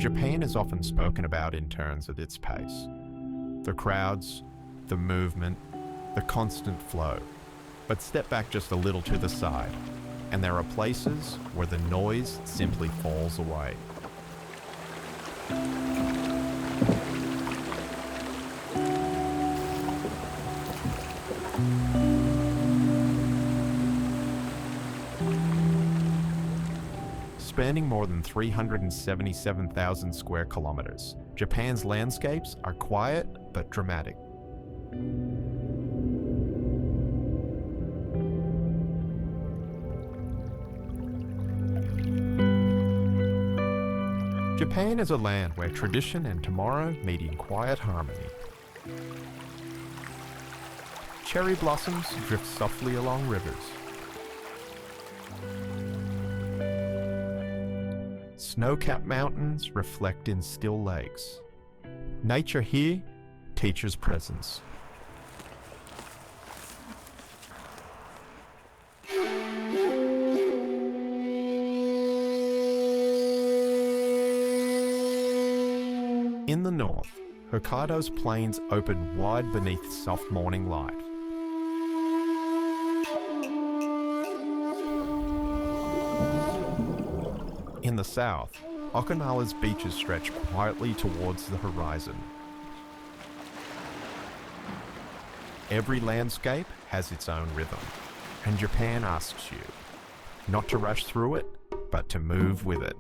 Japan is often spoken about in terms of its pace. The crowds, the movement, the constant flow. But step back just a little to the side, and there are places where the noise simply falls away. Spanning more than 377,000 square kilometres, Japan's landscapes are quiet but dramatic. Japan is a land where tradition and tomorrow meet in quiet harmony. Cherry blossoms drift softly along rivers. Snow-capped mountains reflect in still lakes. Nature here teaches presence. In the north, Hokkaido's plains open wide beneath soft morning light. In the south, Okinawa's beaches stretch quietly towards the horizon. Every landscape has its own rhythm, and Japan asks you not to rush through it, but to move with it.